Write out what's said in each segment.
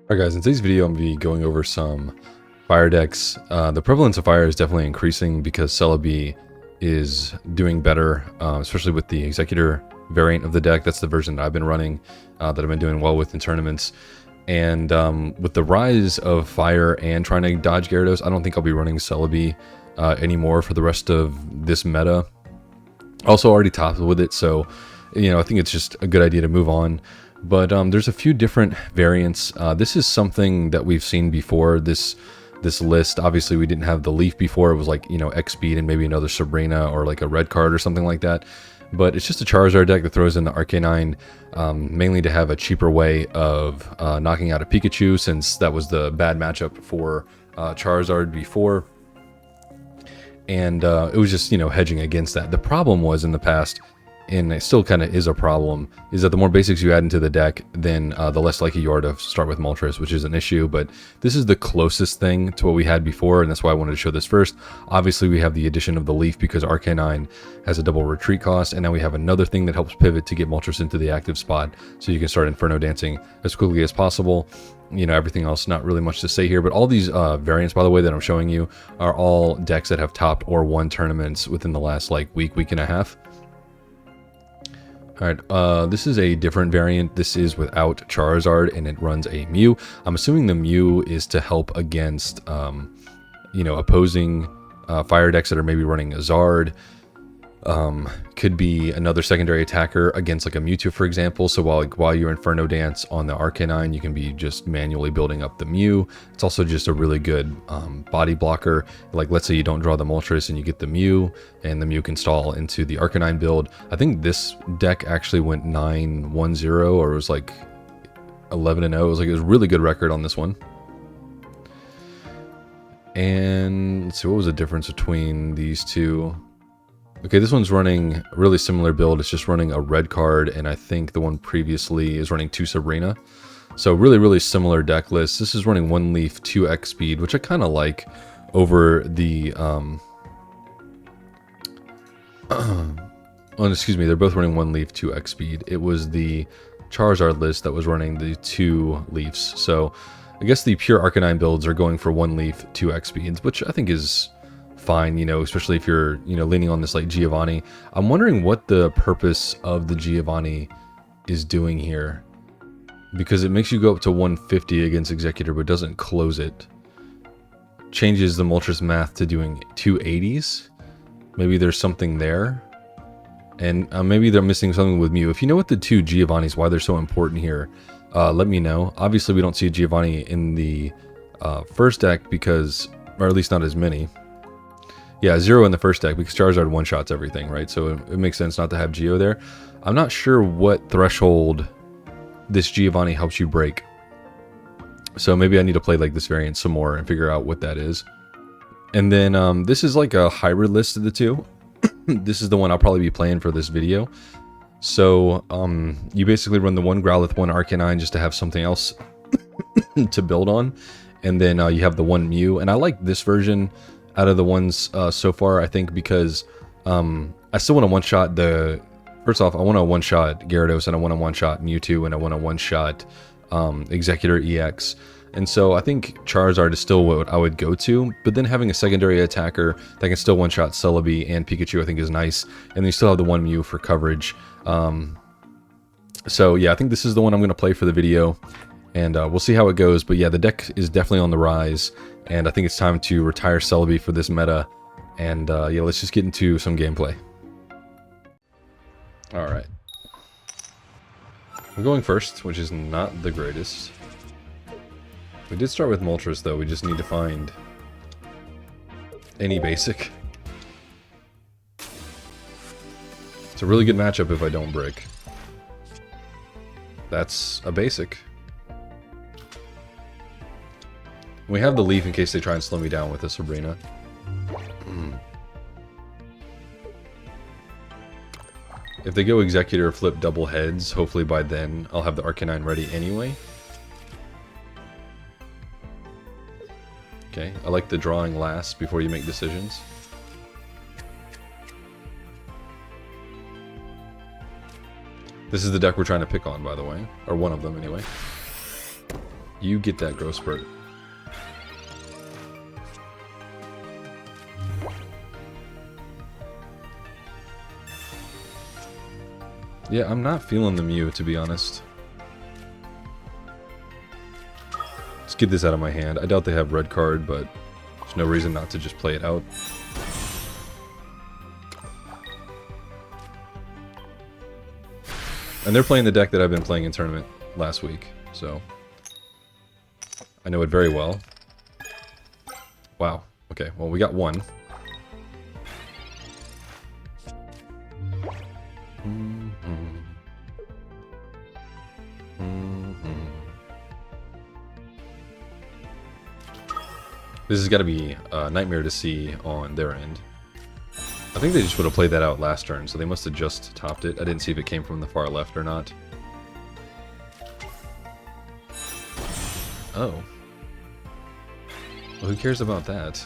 Alright guys, in today's video I'm going to be going over some fire decks. The prevalence of fire is definitely increasing because Celebi is doing better, especially with the Executor variant of the deck. That's the version that I've been running, that I've been doing well with in tournaments. And with the rise of fire and trying to dodge Gyarados, I don't think I'll be running Celebi anymore for the rest of this meta. Also already topped with it, so I think it's just a good idea to move on. But there's a few different variants. This is something that we've seen before. This list, obviously we didn't have the Leaf before. It was like, X speed and maybe another Sabrina or like a red card or something like that. But it's just a Charizard deck that throws in the Arcanine, mainly to have a cheaper way of knocking out a Pikachu, since that was the bad matchup for Charizard before. And it was just, hedging against that. The problem was in the past, and it still kind of is a problem, is that the more basics you add into the deck, then the less likely you are to start with Moltres, which is an issue. But this is the closest thing to what we had before, and that's why I wanted to show this first. Obviously, we have the addition of the Leaf because Arcanine has a double retreat cost, and now we have another thing that helps pivot to get Moltres into the active spot, so you can start Inferno Dancing as quickly as possible. Everything else, not really much to say here, but all these variants, by the way, that I'm showing you are all decks that have topped or won tournaments within the last week and a half. Alright, this is a different variant. This is without Charizard, and it runs a Mew. I'm assuming the Mew is to help against, opposing fire decks that are maybe running a Zard. Could be another secondary attacker against like a Mewtwo, for example. So while you're Inferno Dance on the Arcanine, you can be just manually building up the Mew. It's also just a really good body blocker. Like, let's say you don't draw the Moltres and you get the Mew, and the Mew can stall into the Arcanine build. I think this deck actually went 9-1-0, or it was like 11-0. It was a really good record on this one. And let's see, what was the difference between these two? Okay, this one's running a really similar build. It's just running a red card, and I think the one previously is running 2 Sabrina. So really, really similar deck list. This is running 1 Leaf, 2 X speed, which I kind of like over the... excuse me, they're both running 1 Leaf, 2 X speed. It was the Charizard list that was running the 2 Leafs. So I guess the pure Arcanine builds are going for 1 Leaf, 2 X speeds, which I think is fine, especially if you're, leaning on this like Giovanni. I'm wondering what the purpose of the Giovanni is doing here, because it makes you go up to 150 against Executor, but doesn't close it. Changes the Moltres math to doing 280s. Maybe there's something there. And maybe they're missing something with Mew. If you know what the 2 Giovannis, why they're so important here, let me know. Obviously, we don't see a Giovanni in the first deck because, or at least not as many. Yeah, 0 in the first deck because Charizard one-shots everything, right? So it makes sense not to have Geo there. I'm not sure what threshold this Giovanni helps you break. So maybe I need to play like this variant some more and figure out what that is. And then this is like a hybrid list of the two. This is the one I'll probably be playing for this video. So you basically run the 1 Growlithe, 1 Arcanine just to have something else to build on. And then you have the 1 Mew. And I like this version out of the ones so far, I think, because I still want to one-shot the... First off, I want to one-shot Gyarados, and I want to one-shot Mewtwo, and I want to one-shot Executor EX. And so I think Charizard is still what I would go to, but then having a secondary attacker that can still one-shot Celebi and Pikachu I think is nice. And then you still have the 1 Mew for coverage. So yeah, I think this is the one I'm going to play for the video, and we'll see how it goes. But yeah, the deck is definitely on the rise, and I think it's time to retire Celebi for this meta. And yeah, let's just get into some gameplay. Alright. I'm going first, which is not the greatest. We did start with Moltres, though. We just need to find any basic. It's a really good matchup if I don't break. That's a basic. We have the Leaf in case they try and slow me down with a Sabrina. If they go Executor flip double heads, hopefully by then I'll have the Arcanine ready anyway. Okay, I like the drawing last before you make decisions. This is the deck we're trying to pick on, by the way. Or one of them, anyway. You get that growth spurt. Yeah, I'm not feeling the Mew, to be honest. Let's get this out of my hand. I doubt they have red card, but there's no reason not to just play it out. And they're playing the deck that I've been playing in tournament last week, so I know it very well. Wow. Okay, well, we got one. This has got to be a nightmare to see on their end. I think they just would have played that out last turn, so they must have just topped it. I didn't see if it came from the far left or not. Oh. Well, who cares about that?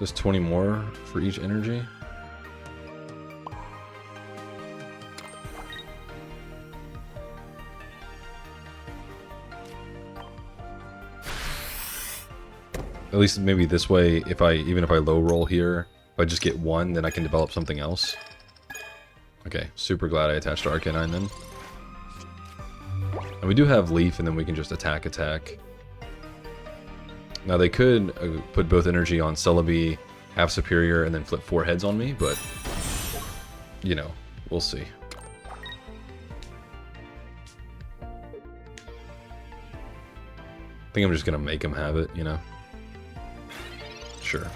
Just 20 more for each energy? At least maybe this way, even if I low roll here, if I just get one, then I can develop something else. Okay, super glad I attached Arcanine then. And we do have Leaf, and then we can just attack. Now they could put both energy on Celebi, have Superior, and then flip 4 heads on me, but, you know, we'll see. I think I'm just going to make him have it, you know? Sure.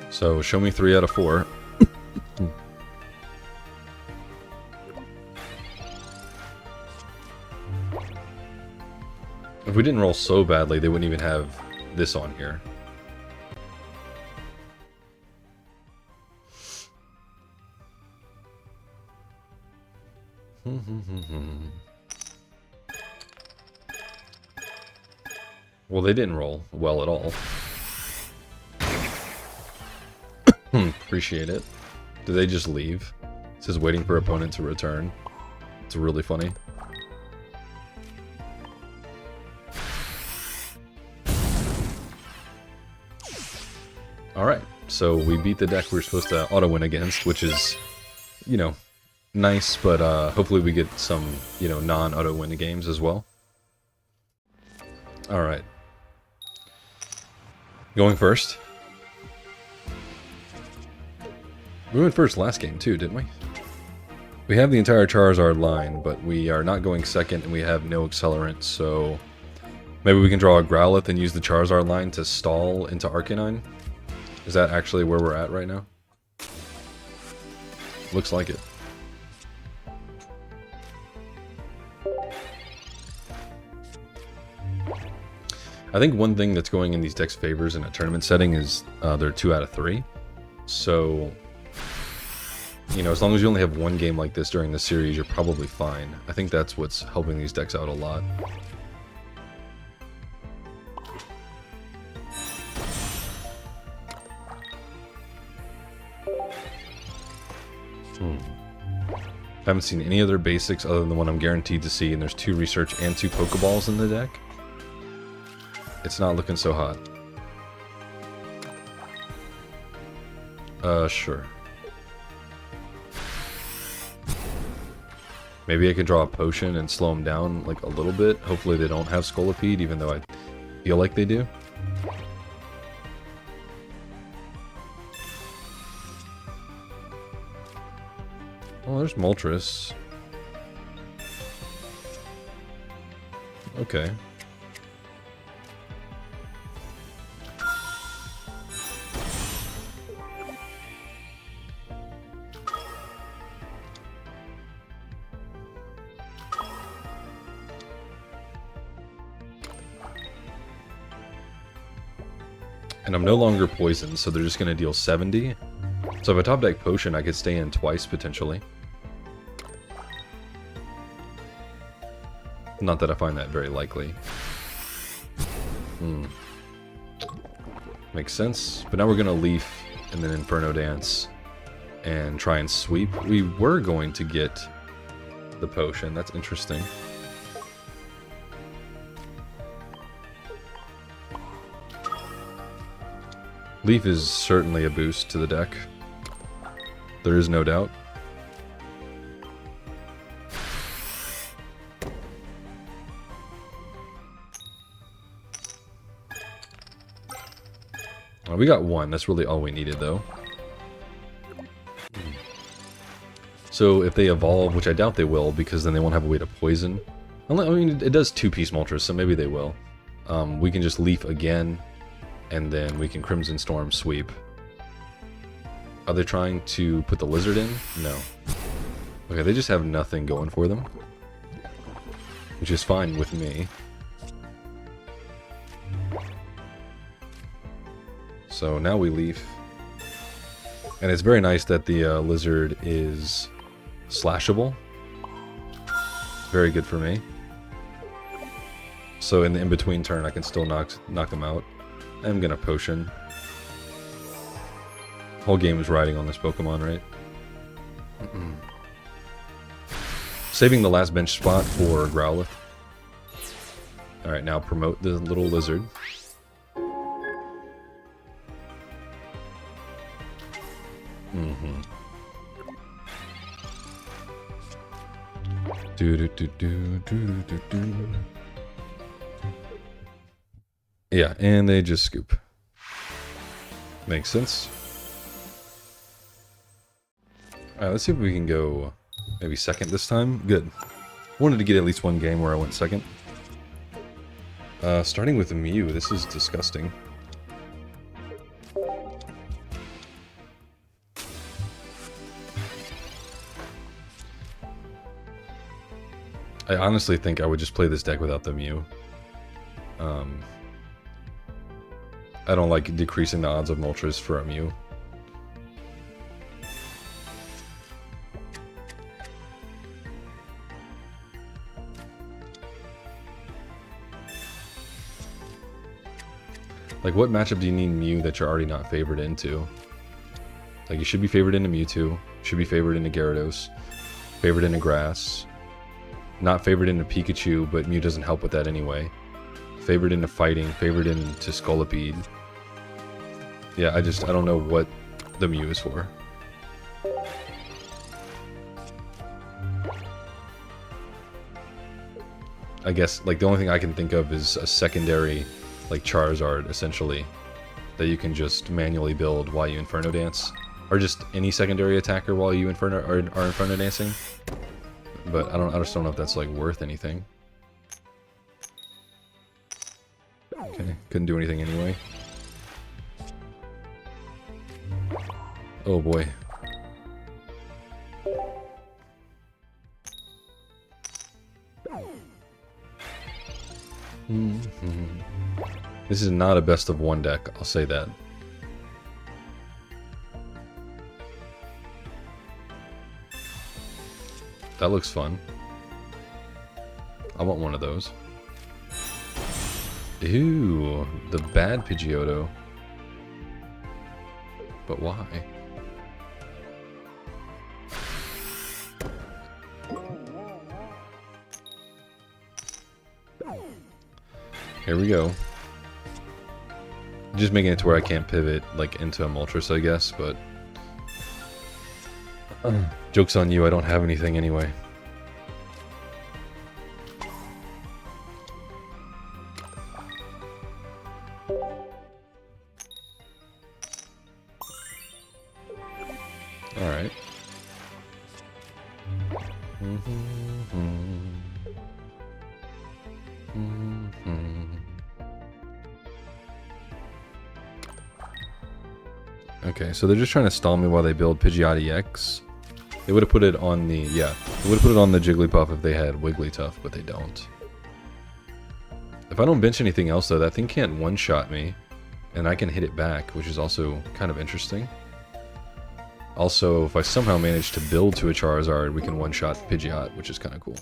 So, show me 3 out of 4. If we didn't roll so badly, they wouldn't even have this on here. Well, they didn't roll well at all. Appreciate it. Do they just leave? It says waiting for opponent to return. It's really funny. Alright, so we beat the deck we were supposed to auto-win against, which is, you know, nice, but hopefully we get some, you know, non-auto-win games as well. Alright. Going first. We went first last game too, didn't we? We have the entire Charizard line, but we are not going second and we have no accelerant, so maybe we can draw a Growlithe and use the Charizard line to stall into Arcanine? Is that actually where we're at right now? Looks like it. I think one thing that's going in these decks' favors in a tournament setting is they're 2 out of 3. So, you know, as long as you only have one game like this during the series, you're probably fine. I think that's what's helping these decks out a lot. Haven't seen any other basics other than the one I'm guaranteed to see, and there's 2 research and 2 Pokeballs in the deck. It's not looking so hot. Sure. Maybe I could draw a potion and slow them down, like, a little bit. Hopefully they don't have Scolipede, even though I feel like they do. Oh, there's Moltres. Okay. And I'm no longer poisoned, so they're just going to deal 70. So if I top deck Potion, I could stay in twice, potentially. Not that I find that very likely. Makes sense. But now we're going to Leaf and then Inferno Dance and try and sweep. We were going to get the Potion. That's interesting. Leaf is certainly a boost to the deck. There is no doubt. We got one. That's really all we needed, though. So if they evolve, which I doubt they will, because then they won't have a way to poison. I mean, it does 2-piece Moltres, so maybe they will. We can just Leaf again, and then we can Crimson Storm sweep. Are they trying to put the Lizard in? No. Okay, they just have nothing going for them. Which is fine with me. So now we Leaf. And it's very nice that the Lizard is slashable. Very good for me. So in the in-between turn, I can still knock them out. I'm gonna Potion. Whole game is riding on this Pokemon, right? Saving the last bench spot for Growlithe. Alright, now promote the little Lizard. Yeah, and they just scoop. Makes sense. Alright, let's see if we can go maybe second this time. Good. Wanted to get at least one game where I went second. Starting with Mew, this is disgusting. I honestly think I would just play this deck without the Mew. I don't like decreasing the odds of Moltres for a Mew. Like, what matchup do you need Mew that you're already not favored into? Like, you should be favored into Mewtwo, should be favored into Gyarados, favored into Grass, not favored into Pikachu, but Mew doesn't help with that anyway. Favored into Fighting, favored into Scolipede. Yeah, I don't know what the Mew is for. I guess, like, the only thing I can think of is a secondary, like, Charizard, essentially, that you can just manually build while you Inferno Dance. Or just any secondary attacker while you are Inferno Dancing. But I just don't know if that's, like, worth anything. Okay, couldn't do anything anyway. Oh boy. This is not a best of one deck, I'll say that. That looks fun. I want one of those. Ew, the bad Pidgeotto. But why? Here we go. Just making it to where I can't pivot, like, into a Moltres, I guess, but... joke's on you, I don't have anything anyway. Alright. Okay, so they're just trying to stall me while they build Pidgeot EX. They would have put it on the, yeah, they would have put it on the Jigglypuff if they had Wigglytuff, but they don't. If I don't bench anything else though, that thing can't one-shot me. and I can hit it back, which is also kind of interesting. Also, if I somehow manage to build to a Charizard, we can one-shot Pidgeot, which is kind of cool.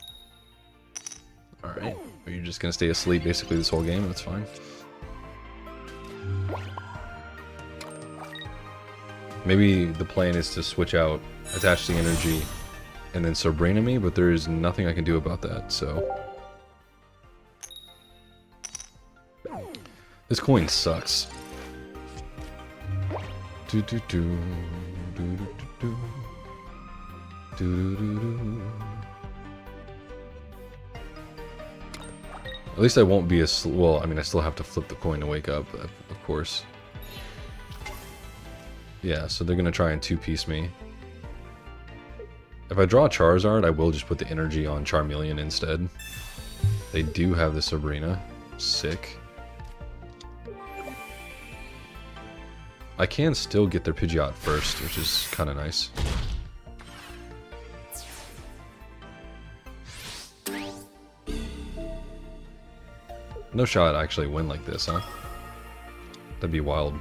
Alright, you're just going to stay asleep basically this whole game, that's fine. Maybe the plan is to switch out, attach the energy, and then Sabrina me, but there is nothing I can do about that, so... This coin sucks. Do do do do do do do do do. At least I won't be as well. I mean, I still have to flip the coin to wake up, of course. Yeah, so they're gonna try and two-piece me. If I draw a Charizard, I will just put the energy on Charmeleon instead. They do have the Sabrina. Sick. I can still get their Pidgeot first, which is kind of nice. No shot I actually win like this, huh? That'd be wild.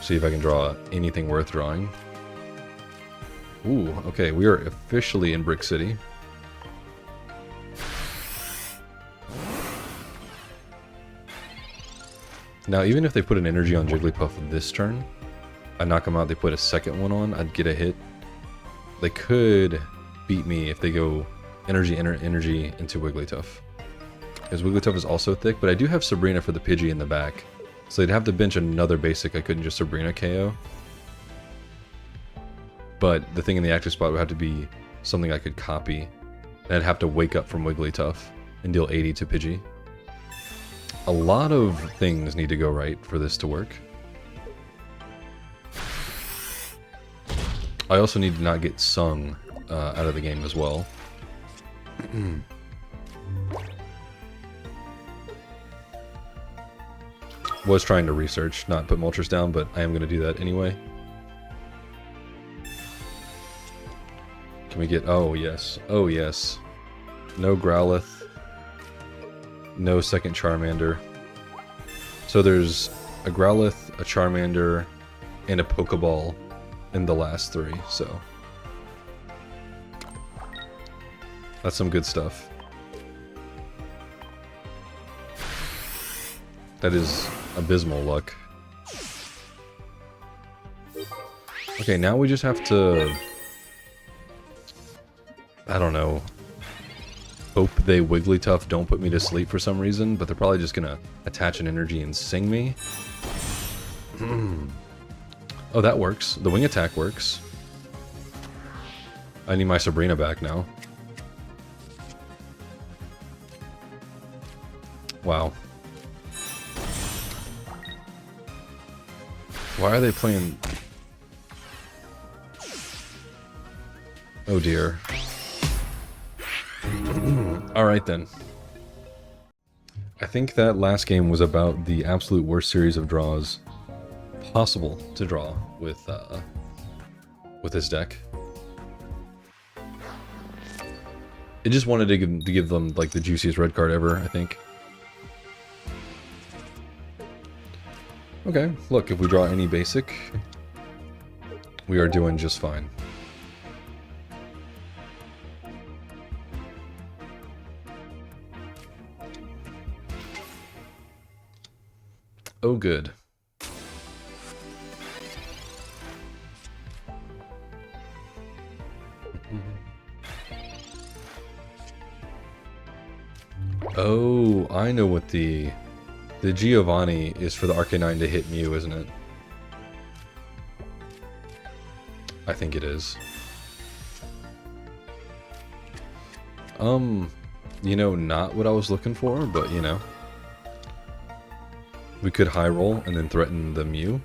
See if I can draw anything worth drawing. Ooh, okay, we are officially in Brick City. Now, even if they put an energy on Jigglypuff this turn, I knock them out, they put a second one on, I'd get a hit. They could beat me if they go energy into Wigglytuff. Because Wigglytuff is also thick, but I do have Sabrina for the Pidgey in the back. So they'd have to bench another basic, I couldn't just Sabrina KO. But the thing in the active spot would have to be something I could copy. And I'd have to wake up from Wigglytuff and deal 80 to Pidgey. A lot of things need to go right for this to work. I also need to not get sung out of the game as well. Was trying to research, not put Moltres down, but I am going to do that anyway. Can we get... Oh, yes. Oh, yes. No Growlithe. No second Charmander. So there's a Growlithe, a Charmander, and a Pokeball in the last three, so... That's some good stuff. That is abysmal luck. Okay, now we just have to... I don't know. Hope they Wigglytuff don't put me to sleep for some reason, but they're probably just gonna attach an energy and sing me. Oh, that works. The wing attack works. I need my Sabrina back now. Wow. Why are they playing... Oh dear. Alright then. I think that last game was about the absolute worst series of draws possible to draw with this deck. It just wanted to give them like the juiciest red card ever, I think. Okay, look, if we draw any basic, we are doing just fine. Oh, good. Oh, I know what the Giovanni is for the Arcanine to hit Mew, isn't it? I think it is. You know, not what I was looking for, but you know. We could high roll and then threaten the Mew.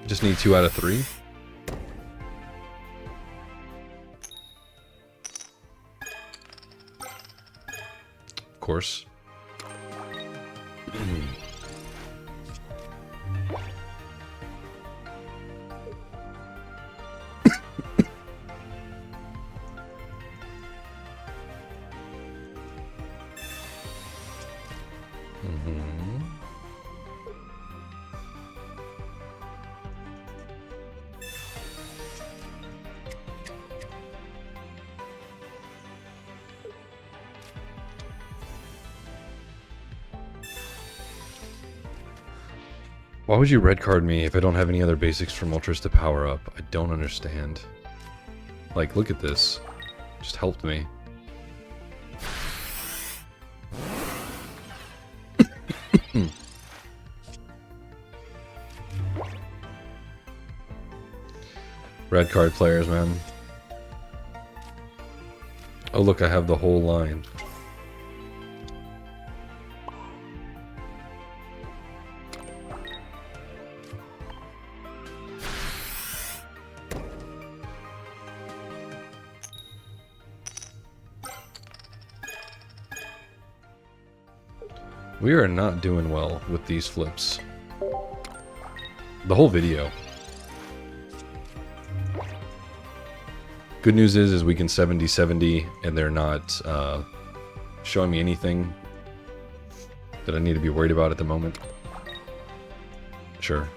Just need 2 out of 3. Of course. Why would you red card me if I don't have any other basics from Ultras to power up? I don't understand. Like, look at this. Just helped me. Red card players, man. Oh look, I have the whole line. We are not doing well with these flips. The whole video. Good news is we can 70-70 and they're not showing me anything that I need to be worried about at the moment. Sure.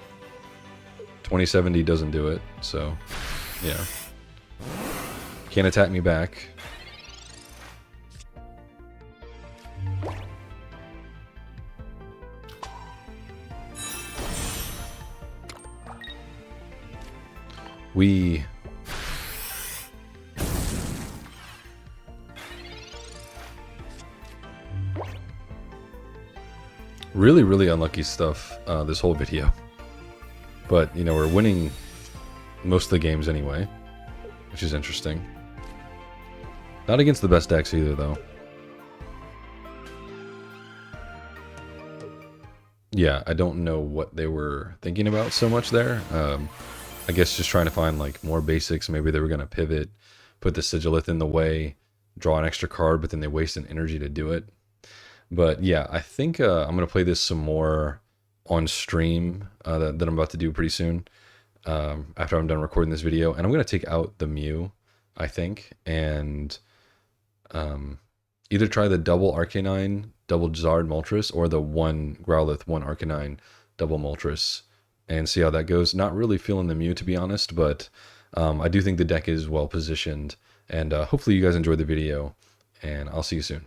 2070 doesn't do it, so yeah. Can't attack me back. We really unlucky stuff this whole video. But, you know, we're winning most of the games anyway, which is interesting. Not against the best decks either, though. Yeah, I don't know what they were thinking about so much there. I guess just trying to find like more basics. Maybe they were going to pivot, put the Sigilith in the way, draw an extra card, but then they waste an energy to do it. But yeah, I think I'm going to play this some more on stream that I'm about to do pretty soon after I'm done recording this video. And I'm going to take out the Mew, I think, and either try the double Arcanine, double Charizard Moltres, or the one Growlithe, one Arcanine, double Moltres, and see how that goes. Not really feeling the Mew, to be honest, but I do think the deck is well positioned. And hopefully you guys enjoyed the video, and I'll see you soon.